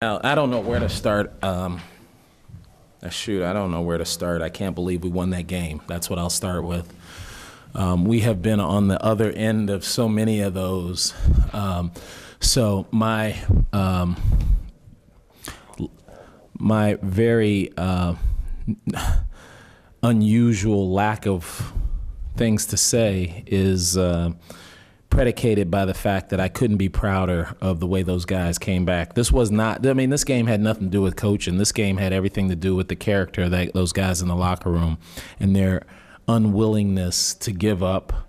I don't know where to start. Shoot, I don't know where to start. I can't believe we won that game. That's what I'll start with. We have been on the other end of so many of those. So my very unusual lack of things to say is predicated by the fact that I couldn't be prouder of the way those guys came back. This was not, I mean, this game had nothing to do with coaching. This game had everything to do with the character of those guys in the locker room and their unwillingness to give up,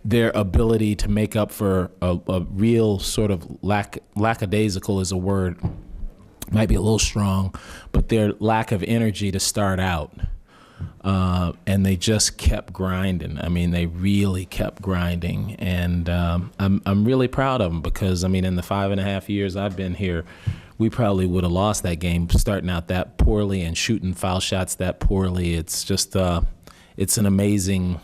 their ability to make up for a real sort of lackadaisical is a word, might be a little strong, but their lack of energy to start out. And they just kept grinding. I mean, they really kept grinding, and I'm really proud of them because, I mean, in the 5.5 years I've been here, we probably would have lost that game starting out that poorly and shooting foul shots that poorly. It's just it's an amazing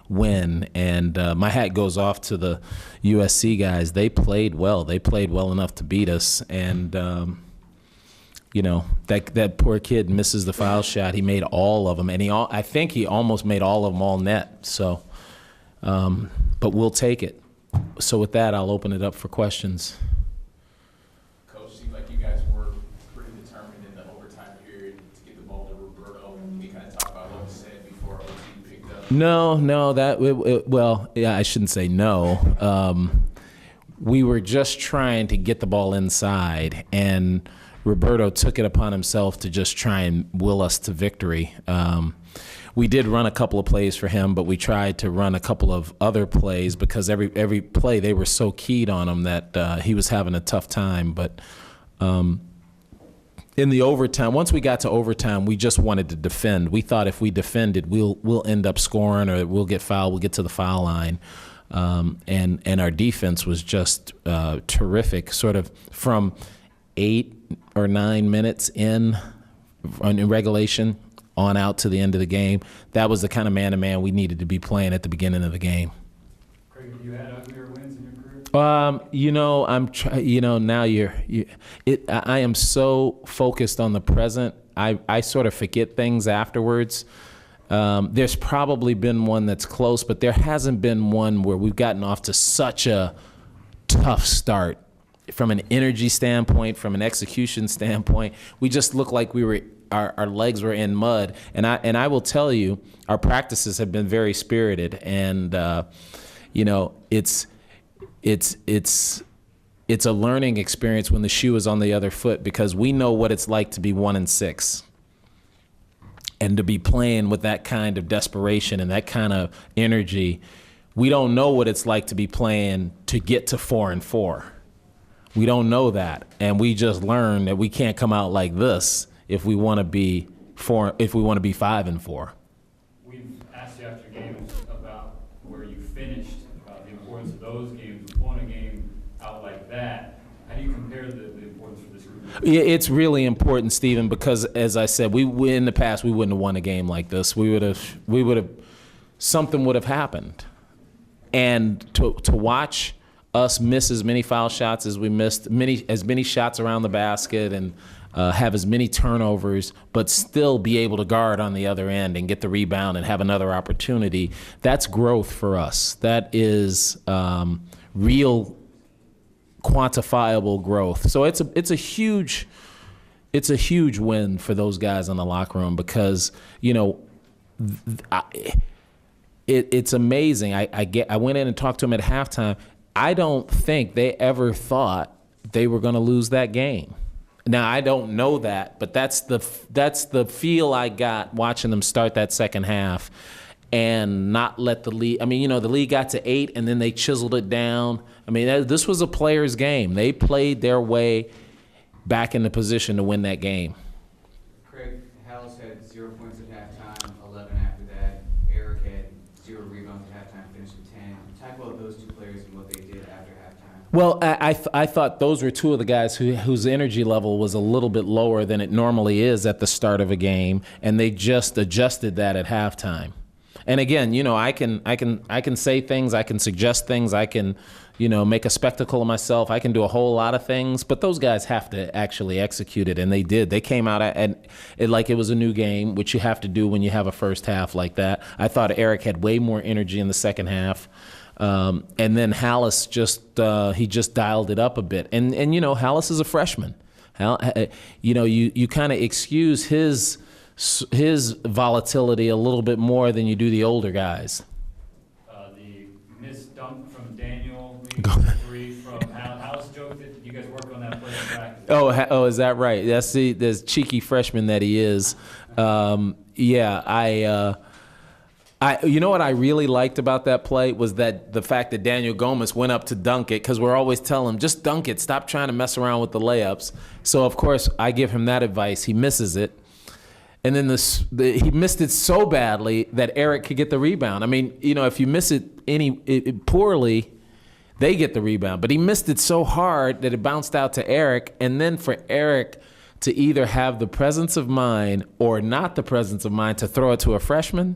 win, and my hat goes off to the USC guys. They played well. They played well enough to beat us, and you know, that poor kid misses the foul shot. He made all of them, and I think he almost made all of them all net. So, but we'll take it. So with that, I'll open it up for questions. Coach, seems like you guys were pretty determined in the overtime period to get the ball to Roberto. Can you kind of talk about what was said before OT picked up? No, well, yeah, I shouldn't say no. We were just trying to get the ball inside, and Roberto took it upon himself to just try and will us to victory. We did run a couple of plays for him, but we tried to run a couple of other plays because every play they were so keyed on him that he was having a tough time. But in the overtime, once we got to overtime, we just wanted to defend. We thought if we defended, we'll end up scoring or we'll get fouled. We'll get to the foul line. And our defense was just terrific, sort of from 8 or 9 minutes in regulation on out to the end of the game. That was the kind of man-to-man we needed to be playing at the beginning of the game. Craig, have you had uglier wins in your career? You know, now I am so focused on the present. I sort of forget things afterwards. There's probably been one that's close, but there hasn't been one where we've gotten off to such a tough start. From an energy standpoint, from an execution standpoint, we just looked like our legs were in mud. And I will tell you, our practices have been very spirited, and you know, it's a learning experience when the shoe is on the other foot, because we know what it's like to be 1-6. And to be playing with that kind of desperation and that kind of energy. We don't know what it's like to be playing to get to 4-4. We don't know that, and we just learned that we can't come out like this if we want to be 5-4. We've asked you after games about where you finished, about the importance of those games. We won a game out like that. How do you compare the importance for this group? Yeah, it's really important, Stephen, because as I said, we in the past we wouldn't have won a game like this. Something would have happened, and to watch us miss as many foul shots as we missed, as many shots around the basket, and have as many turnovers, but still be able to guard on the other end and get the rebound and have another opportunity. That's growth for us. That is real quantifiable growth. So it's a huge win for those guys in the locker room, because you know it's amazing. I went in and talked to them at halftime. I don't think they ever thought they were going to lose that game. Now, I don't know that, but that's the feel I got watching them start that second half and not let the lead. I mean, you know, the lead got to 8, and then they chiseled it down. I mean, this was a player's game. They played their way back into position to win that game. Craig, Hallis had 0 points at halftime, 11 after that. Eric had 0 rebounds at halftime, finished with 10. Talk about those two players and what they did after halftime. Well, I thought those were two of the guys whose energy level was a little bit lower than it normally is at the start of a game, and they just adjusted that at halftime. And again, you know, I can say things, I can suggest things, I can, make a spectacle of myself. I can do a whole lot of things, but those guys have to actually execute it, and they did. They came out and it like it was a new game, which you have to do when you have a first half like that. I thought Eric had way more energy in the second half. And then Hallis just dialed it up a bit. And Hallis is a freshman. You kind of excuse his volatility a little bit more than you do the older guys. The missed dunk from Daniel, the three from Hallis joked that you guys worked on that play in practice. Oh, is that right? That's the cheeky freshman that he is. You know what I really liked about that play was that the fact that Daniel Gomez went up to dunk it, because we're always telling him, just dunk it, stop trying to mess around with the layups. So, of course, I give him that advice. He misses it. And then he missed it so badly that Eric could get the rebound. I mean, if you miss it poorly, they get the rebound. But he missed it so hard that it bounced out to Eric. And then for Eric to either have the presence of mind or not the presence of mind to throw it to a freshman,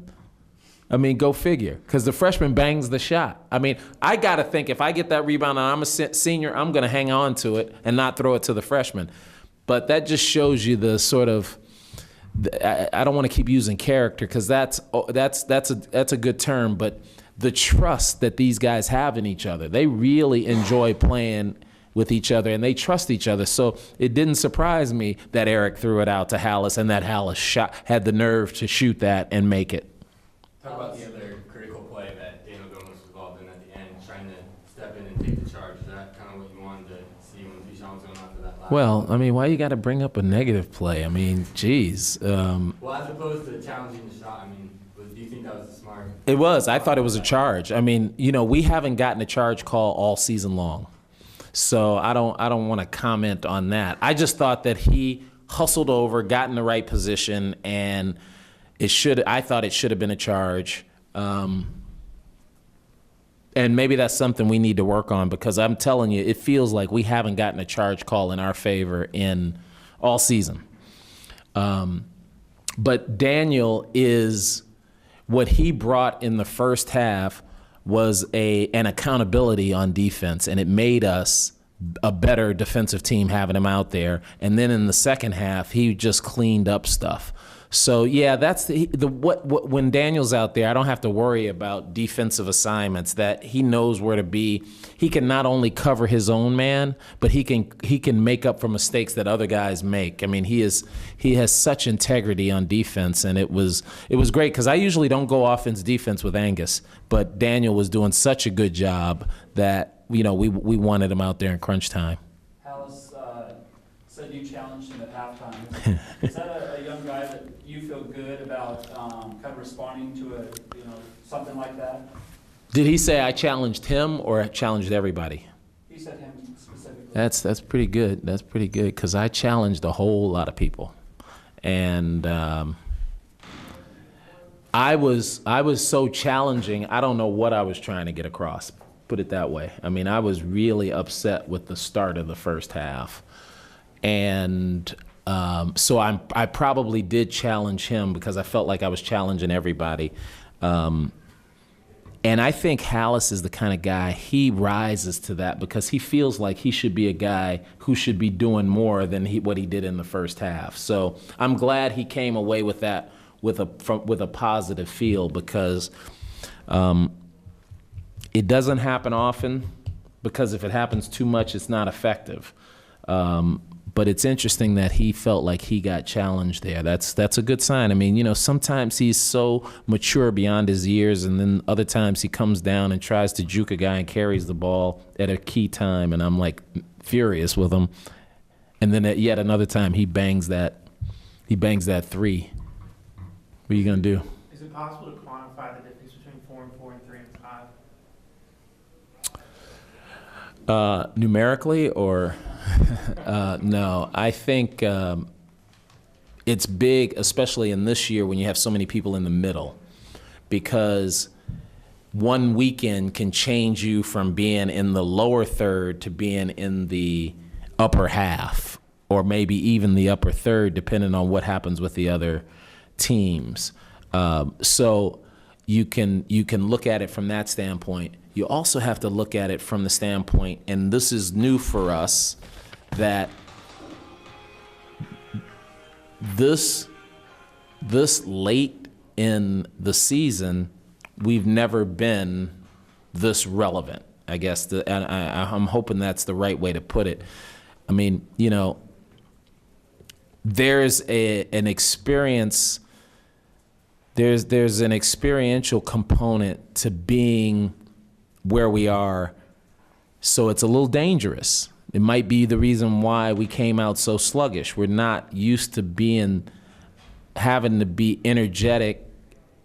I mean, go figure, because the freshman bangs the shot. I mean, I got to think if I get that rebound and I'm a senior, I'm going to hang on to it and not throw it to the freshman. But that just shows you the sort of, I don't want to keep using character because that's a good term, but the trust that these guys have in each other. They really enjoy playing with each other, and they trust each other. So it didn't surprise me that Eric threw it out to Hallis, and that Hallis had the nerve to shoot that and make it. Talk about the other critical play that Daniel Gomez was involved in at the end, trying to step in and take the charge. Is that kind of what you wanted to see when Bijan was going after that last? Well, I mean, why you got to bring up a negative play? I mean, geez. Well, as opposed to challenging the shot, I mean, do you think that was smart? It was. I thought it was a charge. I mean, we haven't gotten a charge call all season long, so I don't want to comment on that. I just thought that he hustled over, got in the right position, and I thought it should have been a charge. And maybe that's something we need to work on, because I'm telling you, it feels like we haven't gotten a charge call in our favor in all season. But Daniel what he brought in the first half was an accountability on defense, and it made us a better defensive team having him out there. And then in the second half, he just cleaned up stuff. So yeah, that's when Daniel's out there, I don't have to worry about defensive assignments. That he knows where to be. He can not only cover his own man, but he can make up for mistakes that other guys make. I mean, he has such integrity on defense, and it was great, because I usually don't go offense defense with Angus, but Daniel was doing such a good job that we wanted him out there in crunch time. Hallis said you challenged him at halftime. Is that a young guy that you feel good about kind of responding to something like that? Did he say I challenged him or challenged everybody? He said him specifically. That's pretty good. That's pretty good, because I challenged a whole lot of people, and I was so challenging. I don't know what I was trying to get across. Put it that way. I mean, I was really upset with the start of the first half, and so I probably did challenge him because I felt like I was challenging everybody. And I think Hallis is the kind of guy, he rises to that because he feels like he should be a guy who should be doing more than what he did in the first half. So I'm glad he came away with that with a positive feel, because it doesn't happen often, because if it happens too much, it's not effective. But it's interesting that he felt like he got challenged there. That's a good sign. I mean, sometimes he's so mature beyond his years, and then other times he comes down and tries to juke a guy and carries the ball at a key time, and I'm like furious with him. And then at yet another time he bangs that three. What are you gonna do? Is it possible to quantify the difference between 4 and 4 and 3 and 5? Numerically, or no, I think it's big, especially in this year when you have so many people in the middle, because one weekend can change you from being in the lower third to being in the upper half, or maybe even the upper third, depending on what happens with the other teams. So you can look at it from that standpoint. You also have to look at it from the standpoint, and this is new for us, that this late in the season, we've never been this relevant. I guess I'm hoping that's the right way to put it. I mean, there's an experience. There's an experiential component to being where we are, so it's a little dangerous. It might be the reason why we came out so sluggish. We're not used to having to be energetic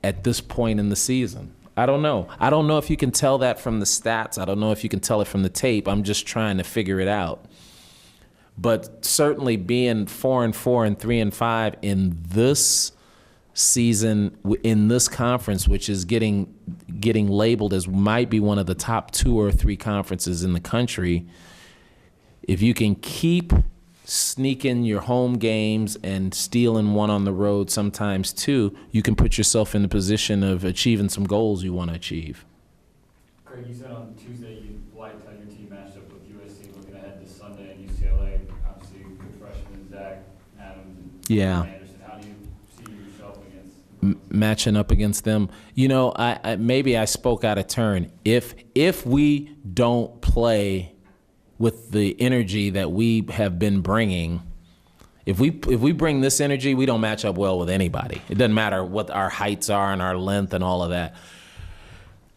at this point in the season. I don't know. I don't know if you can tell that from the stats. I don't know if you can tell it from the tape. I'm just trying to figure it out. But certainly being 4-4 and 3-5 in this season, in this conference, which is getting labeled as might be one of the top 2 or 3 conferences in the country, if you can keep sneaking your home games and stealing one on the road sometimes too, you can put yourself in the position of achieving some goals you want to achieve. Craig, you said on Tuesday you liked how your team matched up with USC, looking ahead this Sunday and UCLA. Obviously, good freshmen, Zach Adams and Yeah. Anderson. How do you see yourself against Matching up against them? I maybe I spoke out of turn. If we don't play with the energy that we have been bringing, if we bring this energy, we don't match up well with anybody. It doesn't matter what our heights are and our length and all of that.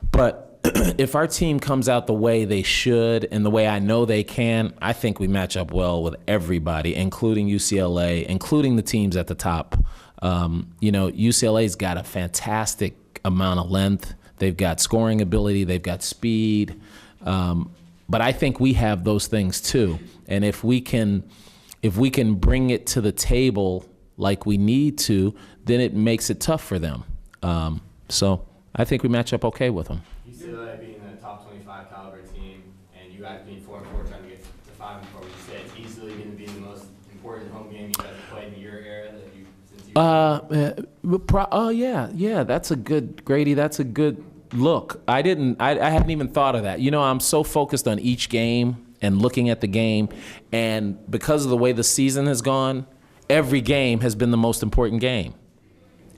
But if our team comes out the way they should and the way I know they can, I think we match up well with everybody, including UCLA, including the teams at the top. UCLA's got a fantastic amount of length. They've got scoring ability. They've got speed. But I think we have those things too. And if we can bring it to the table like we need to, then it makes it tough for them. So I think we match up okay with them. UCLA being a top 25 caliber team, and you guys being 4-4 trying to get to 5-4, would you say it's easily going to be the most important home game you guys have played in your era Yeah, that's a good, Grady, that's a good look. I hadn't even thought of that. I'm so focused on each game and looking at the game, and because of the way the season has gone, every game has been the most important game.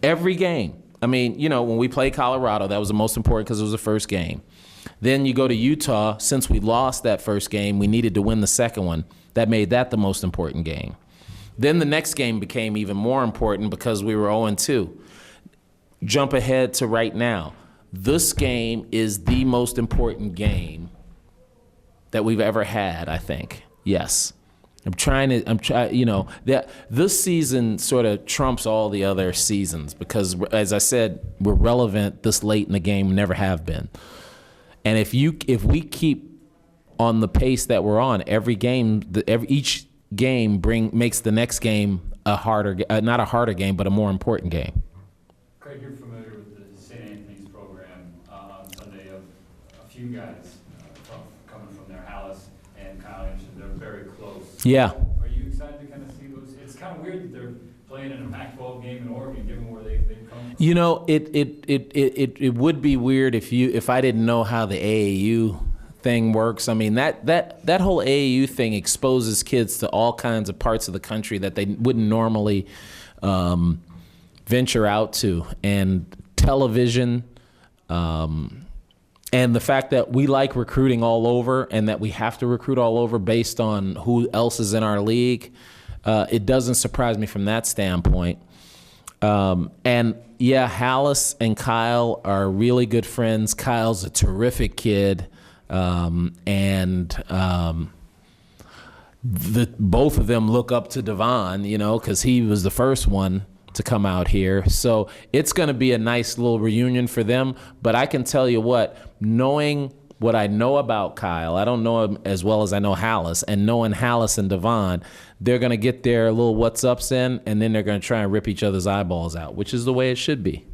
Every game. I mean, when we played Colorado, that was the most important because it was the first game. Then you go to Utah. Since we lost that first game, we needed to win the second one. That made that the most important game. Then the next game became even more important because we were 0-2. Jump ahead to right now. This game is the most important game that we've ever had, I think. Yes. That this season sort of trumps all the other seasons because, as I said, we're relevant this late in the game, never have been. And if we keep on the pace that we're on, each game makes the next game not a harder game, but a more important game. Craig, you're familiar with the St. Anthony's program. On Sunday, a few guys coming from there, Hallis and Kyle Anderson, they're very close. Yeah. Are you excited to kind of see those? It's kind of weird that they're playing in a Pac-12 game in Oregon, given where they've come from. It would be weird if I didn't know how the AAU thing works. I mean, that whole AAU thing exposes kids to all kinds of parts of the country that they wouldn't normally venture out to, and television, and the fact that we like recruiting all over and that we have to recruit all over based on who else is in our league, it doesn't surprise me from that standpoint. And yeah, Hallis and Kyle are really good friends. Kyle's a terrific kid. Both of them look up to Devon, because he was the first one to come out here. So it's going to be a nice little reunion for them. But I can tell you what, knowing what I know about Kyle, I don't know him as well as I know Hallis, and knowing Hallis and Devon, they're going to get their little what's ups in, and then they're going to try and rip each other's eyeballs out, which is the way it should be.